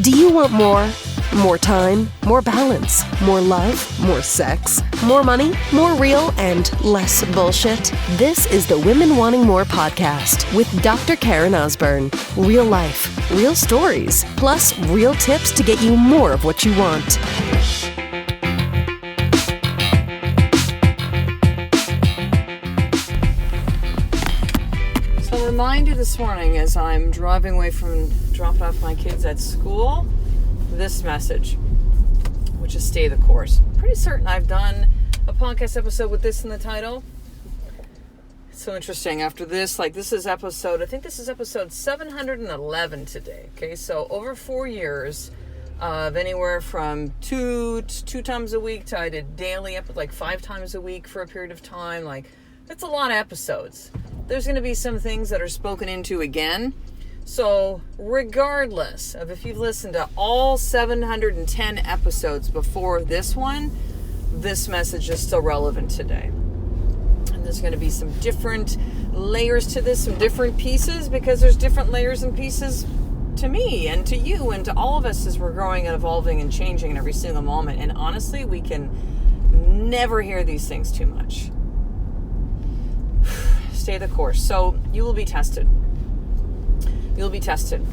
Do you want more? More time, more balance, more love, more sex, more money, more real, and less bullshit? This is the Women Wanting More podcast with Dr. Karen Osborne. Real life, real stories, plus real tips to get you more of what you want. So a reminder this morning as I'm driving away from dropping off my kids at school, this message, which is stay the course. I'm pretty certain I've done a podcast episode with this in the title. It's so interesting. After this, this is episode 711 today. Okay, so over 4 years of anywhere from two times a week to I did daily, 5 times a week for a period of time. That's a lot of episodes. There's going to be some things that are spoken into again. So regardless of if you've listened to all 710 episodes before this one, this message is still relevant today. And there's going to be some different layers to this, some different pieces, because there's different layers and pieces to me and to you and to all of us as we're growing and evolving and changing in every single moment. And honestly, we can never hear these things too much. Stay the course. So you will be tested. You'll be tested.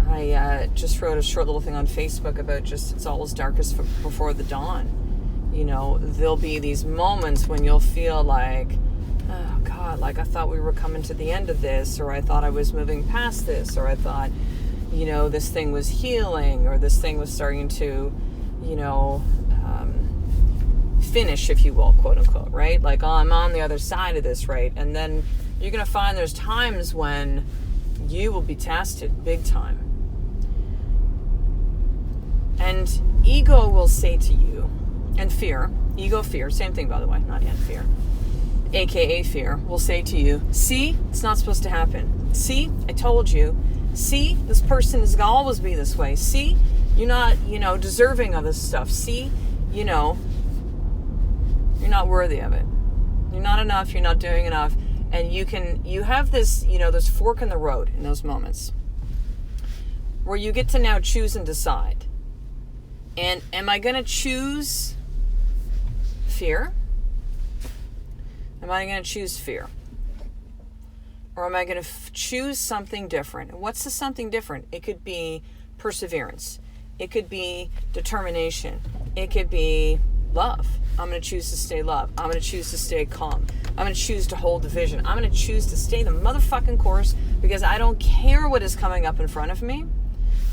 I just wrote a short little thing on Facebook about it's all as darkest before the dawn. You know, there'll be these moments when you'll feel like, oh God, I thought we were coming to the end of this, or I thought I was moving past this, or I thought, this thing was healing, or this thing was starting to, finish, if you will, quote unquote, right? I'm on the other side of this, right? And then you're going to find there's times when you will be tested big time. And ego will say to you, and fear, same thing by the way, not and fear, aka fear, will say to you, see, it's not supposed to happen. See, I told you. See, this person is going to always be this way. See, you're not, deserving of this stuff. See, you're not worthy of it. You're not enough, you're not doing enough. And you have this, this fork in the road in those moments where you get to now choose and decide. And am I going to choose fear? Am I going to choose fear? Or am I going to choose something different? And what's the something different? It could be perseverance. It could be determination. It could be love. I'm going to choose to stay love. I'm going to choose to stay calm. I'm going to choose to hold the vision. I'm going to choose to stay the motherfucking course because I don't care what is coming up in front of me.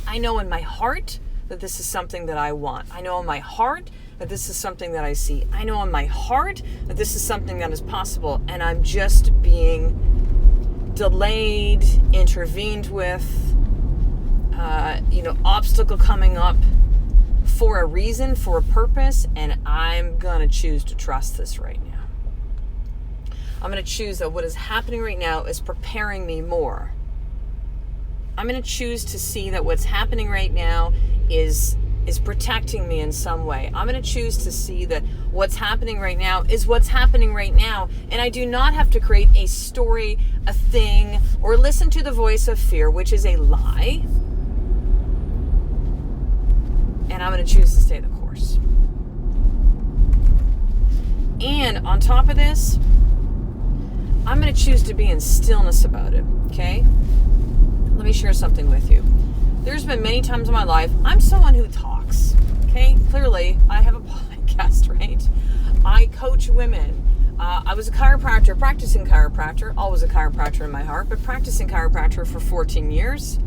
I know in my heart that this is something that I want. I know in my heart that this is something that I see. I know in my heart that this is something that is possible, and I'm just being delayed, intervened with, obstacle coming up for a reason, for a purpose, and I'm going to choose to trust this right now. I'm going to choose that what is happening right now is preparing me more. I'm going to choose to see that what's happening right now is protecting me in some way. I'm going to choose to see that what's happening right now is what's happening right now, and I do not have to create a story, a thing, or listen to the voice of fear, which is a lie. And I'm going to choose to stay the course. And on top of this, I'm going to choose to be in stillness about it, okay? Let me share something with you. There's been many times in my life, I'm someone who talks, okay? Clearly, I have a podcast, right? I coach women. I was a chiropractor, practicing chiropractor, always a chiropractor in my heart, but practicing chiropractor for 14 years.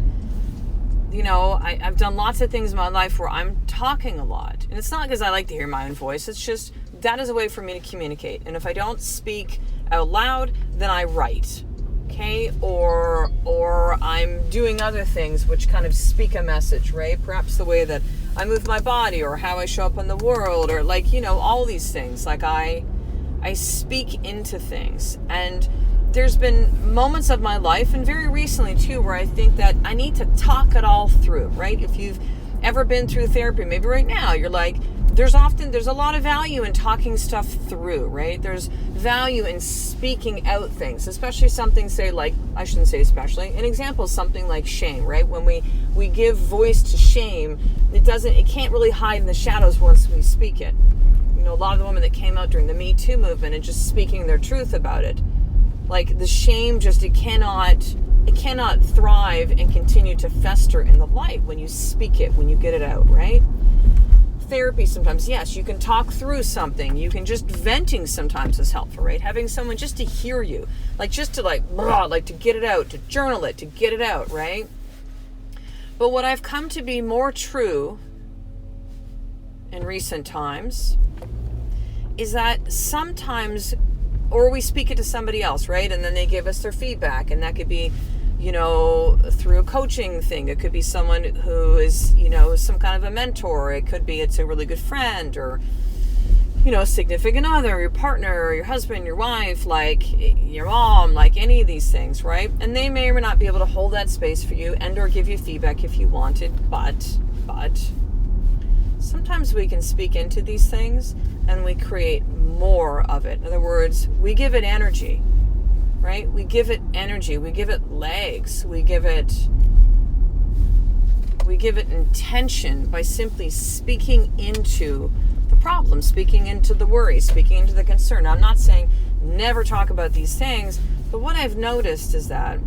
I've done lots of things in my life where I'm talking a lot. And it's not because I like to hear my own voice. It's just that is a way for me to communicate. And if I don't speak out loud, then I write. Okay? Or I'm doing other things which kind of speak a message, right? Perhaps the way that I move my body or how I show up in the world or all these things. I speak into things. And there's been moments of my life, and very recently too, where I think that I need to talk it all through, right? If ever been through therapy, maybe right now, you're like, there's a lot of value in talking stuff through, right? There's value in speaking out things, especially something, say, like, I shouldn't say especially, an example is something like shame, right? When we give voice to shame, it can't really hide in the shadows once we speak it. You know, a lot of the women that came out during the Me Too movement and just speaking their truth about it, like the shame it cannot thrive and continue to fester in the light when you speak it, when you get it out, right? Therapy sometimes, yes, you can talk through something. You can just venting sometimes is helpful, right? Having someone just to hear you, like just to to get it out, to journal it, to get it out, right? But what I've come to be more true in recent times is that sometimes, or we speak it to somebody else, right? And then they give us their feedback, and that could be, you know, through a coaching thing. It could be someone who is, you know, some kind of a mentor. It could be it's a really good friend, or, you know, a significant other, your partner, or your husband, your wife, like your mom, like any of these things, right? And they may or may not be able to hold that space for you and or give you feedback if you wanted, but sometimes we can speak into these things and we create more of it. In other words, we give it energy. Right? We give it energy, we give it legs, we give it intention by simply speaking into the problem, speaking into the worry, speaking into the concern. Now, I'm not saying never talk about these things, but what I've noticed is that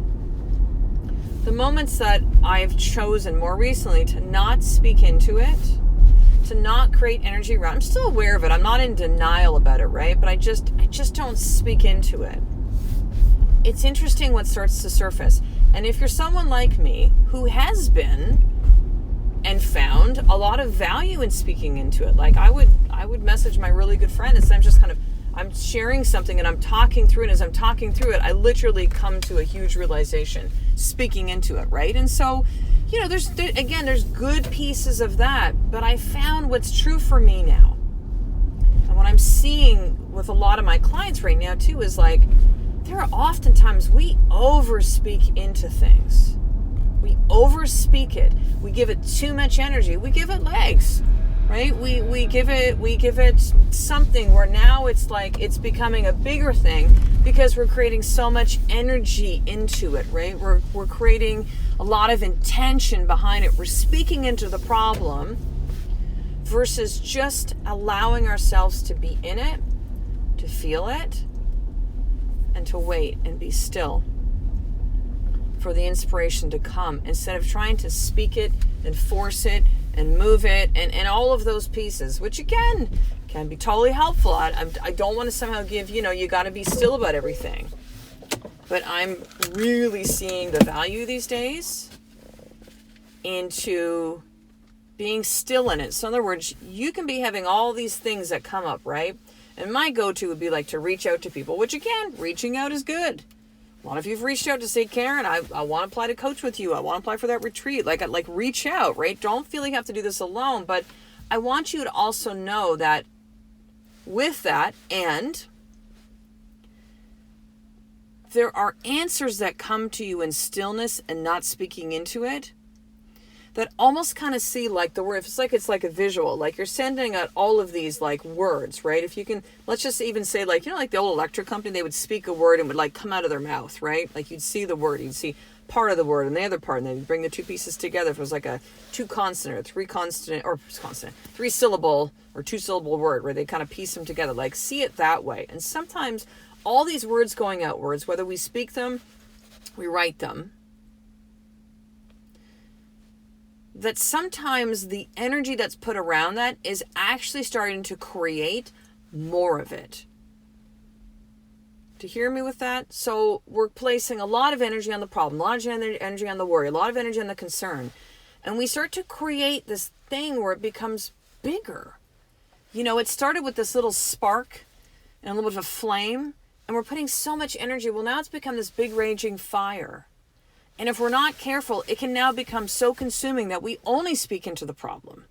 the moments that I've chosen more recently to not speak into it, to not create energy around, I'm still aware of it, I'm not in denial about it, right? But I just don't speak into it. It's interesting what starts to surface. And if you're someone like me who has been and found a lot of value in speaking into it, like I would message my really good friend and I'm sharing something and I'm talking through it. And as I'm talking through it, I literally come to a huge realization speaking into it, right? And so, you know, there's good pieces of that, but I found what's true for me now. And what I'm seeing with a lot of my clients right now too is like, there are oftentimes we overspeak into things. We overspeak it. We give it too much energy. We give it legs, right? We give it something where now it's like it's becoming a bigger thing because we're creating so much energy into it, right? We're creating a lot of intention behind it. We're speaking into the problem versus just allowing ourselves to be in it, to feel it, and to wait and be still for the inspiration to come, instead of trying to speak it and force it and move it and all of those pieces, which again can be totally helpful. I don't want to somehow give, you know, you got to be still about everything. But I'm really seeing the value these days into being still in it. So in other words, you can be having all these things that come up, right? And my go-to would be like to reach out to people, which again, reaching out is good. A lot of you have reached out to say, Karen, I want to apply to coach with you. I want to apply for that retreat. Like reach out, right? Don't feel like you have to do this alone. But I want you to also know that with that, and there are answers that come to you in stillness and not speaking into it, that almost kind of see like the word, it's like a visual, like you're sending out all of these like words, right? If you can, let's just even say like, you know, like the old electric company, they would speak a word and would like come out of their mouth, right? Like you'd see the word, you'd see part of the word and the other part, and then you bring the two pieces together. If it was like a three syllable or two syllable word where they kind of piece them together, like see it that way. And sometimes all these words going outwards, whether we speak them, we write them, that sometimes the energy that's put around that is actually starting to create more of it. Do you hear me with that? So we're placing a lot of energy on the problem, a lot of energy on the worry, a lot of energy on the concern. And we start to create this thing where it becomes bigger. You know, it started with this little spark and a little bit of a flame, and we're putting so much energy. Well, now it's become this big raging fire. And if we're not careful, it can now become so consuming that we only speak into the problem.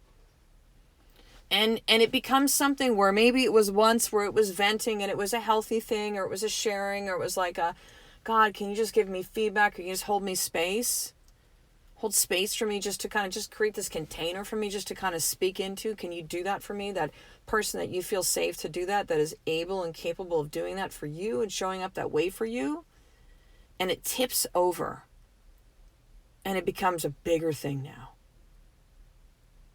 And it becomes something where maybe it was once where it was venting and it was a healthy thing, or it was a sharing, or it was like a, God, can you just give me feedback, or can you just hold me space? hold space for me, just to kind of just create this container for me just to kind of speak into? Can you do that for me? That person that you feel safe to do that is able and capable of doing that for you and showing up that way for you? And it tips over. And it becomes a bigger thing now.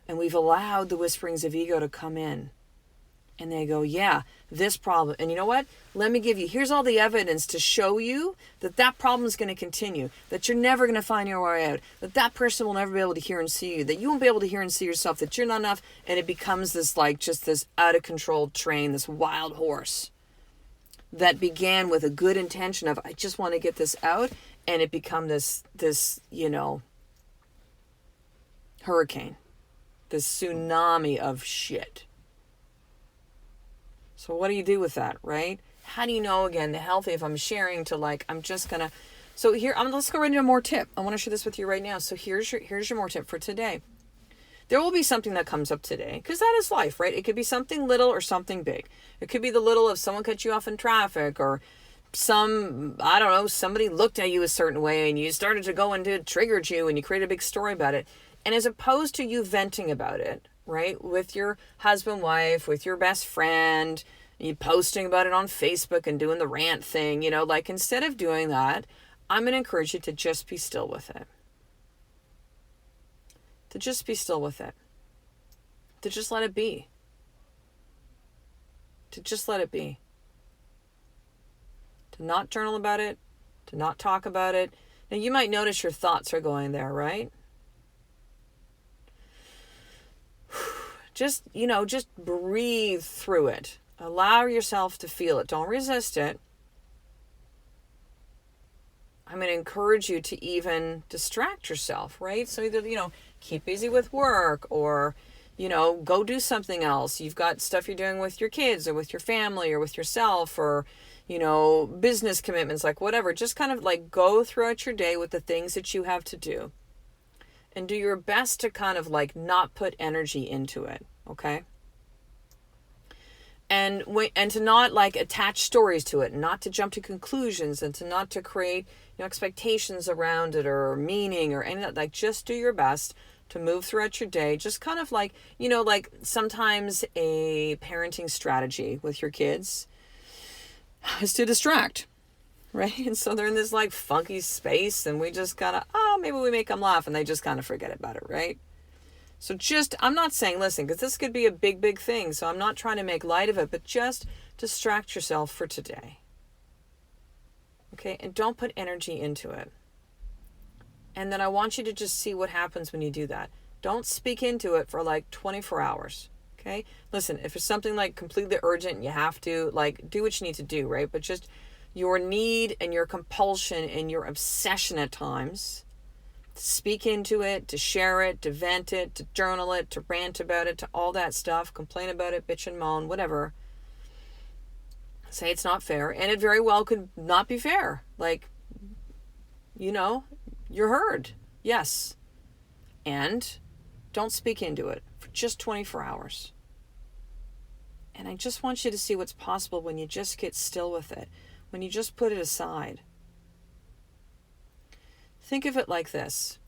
And we've allowed the whisperings of ego to come in. And they go, yeah, this problem. And you know what? Let me give you, here's all the evidence to show you that that problem is going to continue, that you're never going to find your way out, that that person will never be able to hear and see you, that you won't be able to hear and see yourself, that you're not enough. And it becomes this like just this out of control train, this wild horse that began with a good intention of, I just want to get this out. And it become this, hurricane, this tsunami of shit. So what do you do with that, right? How do you know, again, the healthy, if I'm sharing to like, I'm just going to, so here, let's go right into a more tip. I want to share this with you right now. So here's your more tip for today. There will be something that comes up today, because that is life, right? It could be something little or something big. It could be the little of someone cut you off in traffic, or somebody looked at you a certain way and you started to go into it, triggered you, and you created a big story about it. And as opposed to you venting about it, right, with your husband, wife, with your best friend, you posting about it on Facebook and doing the rant thing, like instead of doing that, I'm going to encourage you to just be still with it. To just be still with it. To just let it be. To just let it be. To not journal about it, to not talk about it. Now you might notice your thoughts are going there, right? Just breathe through it. Allow yourself to feel it. Don't resist it. I'm going to encourage you to even distract yourself, right? So either, keep busy with work, or, go do something else. You've got stuff you're doing with your kids or with your family or with yourself, or business commitments, like whatever. Just kind of like go throughout your day with the things that you have to do and do your best to kind of like not put energy into it. Okay. And to not like attach stories to it, and not to jump to conclusions, and to not to create expectations around it or meaning or any of that. Like just do your best to move throughout your day. Just kind of like, like sometimes a parenting strategy with your kids is to distract, right? And so they're in this like funky space, and we just kind of, maybe we make them laugh, and they just kind of forget about it, right? So I'm not saying, listen, because this could be a big, big thing. So I'm not trying to make light of it, but just distract yourself for today. Okay? And don't put energy into it. And then I want you to just see what happens when you do that. Don't speak into it for like 24 hours. Okay? Listen, if it's something like completely urgent and you have to, like, do what you need to do, right? But just your need and your compulsion and your obsession at times to speak into it, to share it, to vent it, to journal it, to rant about it, to all that stuff, complain about it, bitch and moan, whatever. Say it's not fair. And it very well could not be fair. Like, you're heard. Yes. And don't speak into it for just 24 hours. And I just want you to see what's possible when you just get still with it, when you just put it aside. Think of it like this.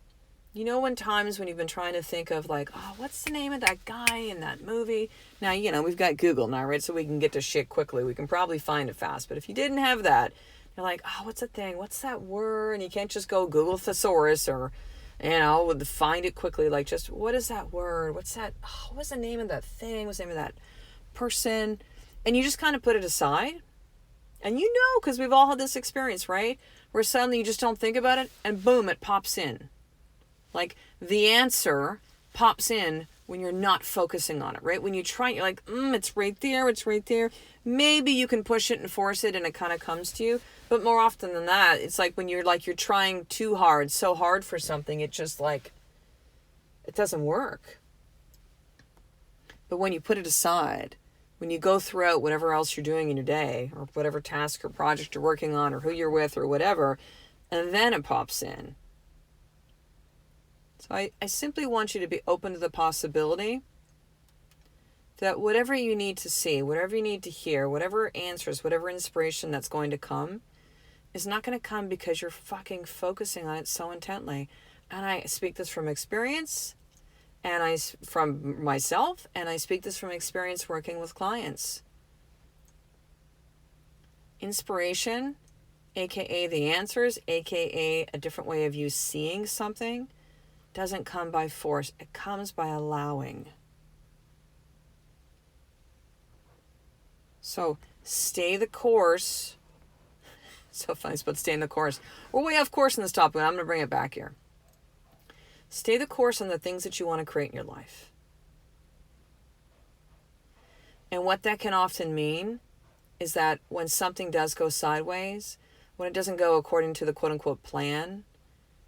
When times when you've been trying to think of like, what's the name of that guy in that movie? Now, we've got Google now, right? So we can get to shit quickly. We can probably find it fast. But if you didn't have that, you're like, what's the thing? What's that word? And you can't just go Google thesaurus or, find it quickly. Like, just, what is that word? What's that? What's the name of that thing? What's the name of that person? And you just kind of put it aside. And because we've all had this experience, right? Where suddenly you just don't think about it, and boom, it pops in. Like, the answer pops in when you're not focusing on it, right? When you try, you're like, it's right there. Maybe you can push it and force it, and it kind of comes to you. But more often than that, it's like when you're trying too hard, so hard for something, it just like, it doesn't work. But when you put it aside, when you go throughout whatever else you're doing in your day, or whatever task or project you're working on, or who you're with, or whatever, and then it pops in. So I simply want you to be open to the possibility that whatever you need to see, whatever you need to hear, whatever answers, whatever inspiration that's going to come, is not going to come because you're fucking focusing on it so intently. And I speak this from experience, and from myself, and I speak this from experience working with clients. Inspiration, aka the answers, aka a different way of you seeing something, doesn't come by force. It comes by allowing. So stay the course. So funny, but stay in the course. We're way off course in this topic, and I'm going to bring it back here. Stay the course on the things that you want to create in your life. And what that can often mean is that when something does go sideways, when it doesn't go according to the quote unquote plan,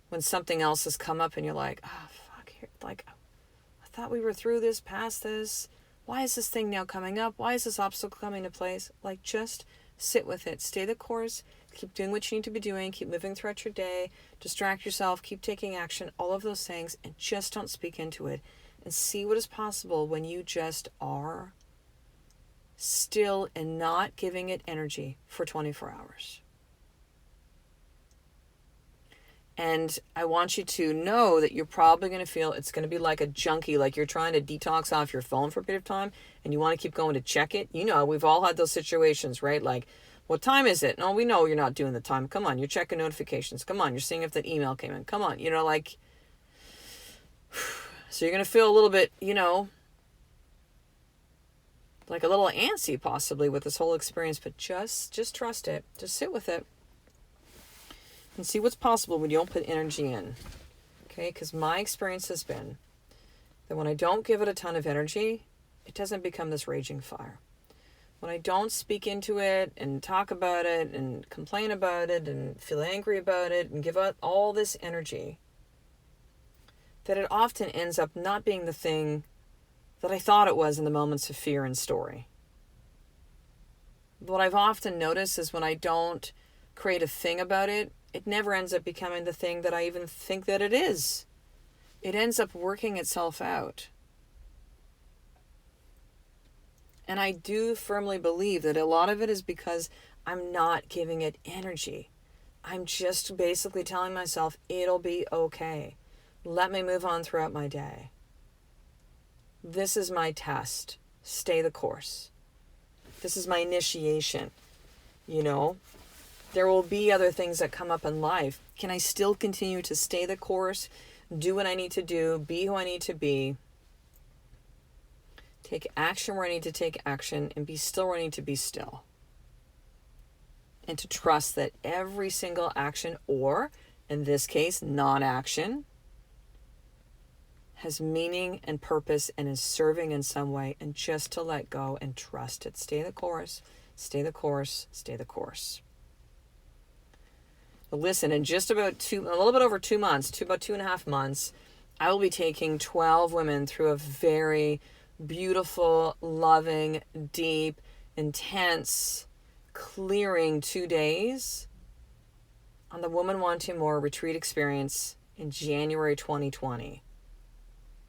when something else has come up and you're like, oh, fuck, like, I thought we were through this, past this. Why is this thing now coming up? Why is this obstacle coming to place? Like, just sit with it. Stay the course. Keep doing what you need to be doing. Keep moving throughout your day. Distract yourself. Keep taking action. All of those things. And just don't speak into it. And see what is possible when you just are still and not giving it energy for 24 hours. And I want you to know that you're probably going to feel it's going to be like a junkie, like you're trying to detox off your phone for a bit of time and you want to keep going to check it. You know, we've all had those situations, right? Like, what time is it? No, we know you're not doing the time. Come on, you're checking notifications. Come on, you're seeing if that email came in. Come on, you know, like, so you're going to feel a little bit, you know, like a little antsy possibly with this whole experience, but just trust it. Just sit with it and see what's possible when you don't put energy in. Okay? Because my experience has been that when I don't give it a ton of energy, it doesn't become this raging fire. When I don't speak into it and talk about it and complain about it and feel angry about it and give out all this energy, that it often ends up not being the thing that I thought it was in the moments of fear and story. What I've often noticed is when I don't create a thing about it, it never ends up becoming the thing that I even think that it is. It ends up working itself out. And I do firmly believe that a lot of it is because I'm not giving it energy. I'm just basically telling myself, it'll be okay. Let me move on throughout my day. This is my test. Stay the course. This is my initiation. You know, there will be other things that come up in life. Can I still continue to stay the course, do what I need to do, be who I need to be, take action where I need to take action, and be still where I need to be still? And to trust that every single action, or in this case, non-action, has meaning and purpose and is serving in some way, and just to let go and trust it. Stay the course, stay the course, stay the course. But listen, in just about a little bit over 2 months, about 2.5 months, I will be taking 12 women through a very beautiful, loving, deep, intense, clearing 2 days on the Woman Wanting More retreat experience in January 2020.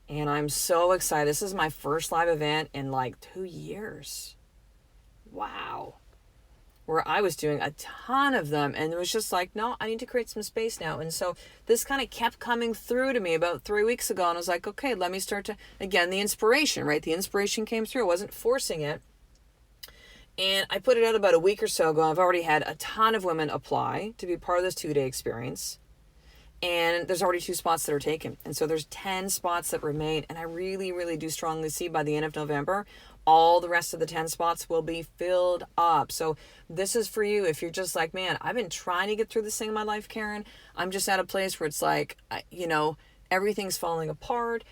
And I'm so excited. This is my first live event in like 2 years. Wow. Where I was doing a ton of them, and it was just like, no, I need to create some space now. And so this kind of kept coming through to me about 3 weeks ago, and I was like, okay, let me start to, again, the inspiration, right? The inspiration came through. I wasn't forcing it. And I put it out about a week or so ago. I've already had a ton of women apply to be part of this 2-day experience. And there's already 2 spots that are taken. And so there's 10 spots that remain. And I really, really do strongly see by the end of November, all the rest of the 10 spots will be filled up. So this is for you if you're just like, man, I've been trying to get through this thing in my life, Karen. I'm just at a place where it's like, you know, everything's falling apart.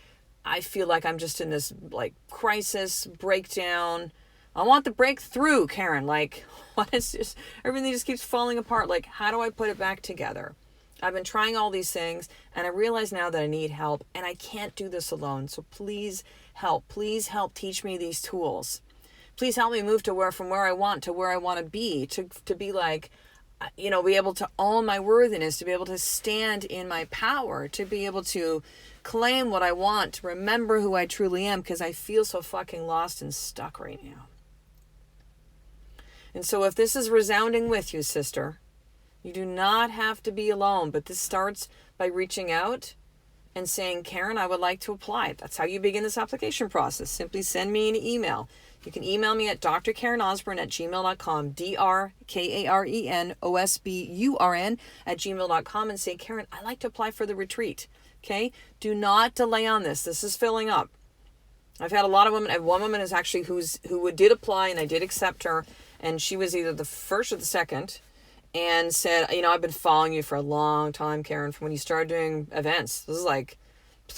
I feel like I'm just in this like crisis, breakdown. I want the breakthrough, Karen. Like, what is this? Everything just keeps falling apart. Like, how do I put it back together? I've been trying all these things, and I realize now that I need help, and I can't do this alone. So please help. Please help teach me these tools. Please help me move to from where I want to where I want to be be like, you know, be able to own my worthiness, to be able to stand in my power, to be able to claim what I want, to remember who I truly am, because I feel so fucking lost and stuck right now. And so if this is resounding with you, sister, you do not have to be alone, but this starts by reaching out and saying, Karen, I would like to apply. That's how you begin this application process. Simply send me an email. You can email me at drkarenosburn@gmail.com, drkarenosburn@gmail.com, and say, Karen, I'd like to apply for the retreat. Okay? Do not delay on this. This is filling up. I've had a lot of women. I have one woman who did apply, and I did accept her, and she was either the first or the second, and said, I've been following you for a long time, Karen, from when you started doing events. This is like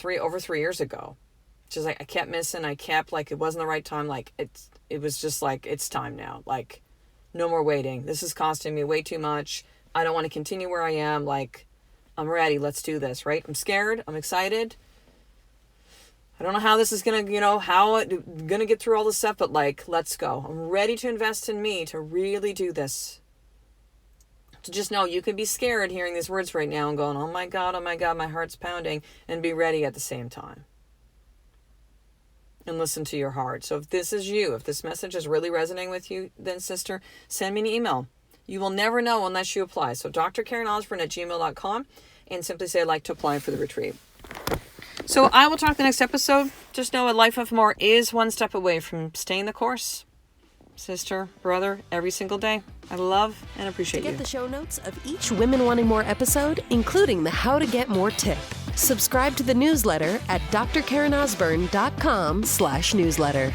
over 3 years ago. She's like, I kept missing. I kept, it wasn't the right time. It was just it's time now. No more waiting. This is costing me way too much. I don't want to continue where I am. I'm ready. Let's do this, right? I'm scared. I'm excited. I don't know how this is going to, how I'm going to get through all this stuff, but let's go. I'm ready to invest in me to really do this. To just know you can be scared hearing these words right now and going, oh my God, my heart's pounding, and be ready at the same time. And listen to your heart. So if this is you, if this message is really resonating with you, then sister, send me an email. You will never know unless you apply. So drkarenosburn@gmail.com, and simply say, I'd like to apply for the retreat. So I will talk the next episode. Just know a life of more is one step away from staying the course. Sister, brother, every single day. I love and appreciate you. To get the show notes of each Women Wanting More episode, including the How to Get More tip, subscribe to the newsletter at drkarenosburn.com/newsletter.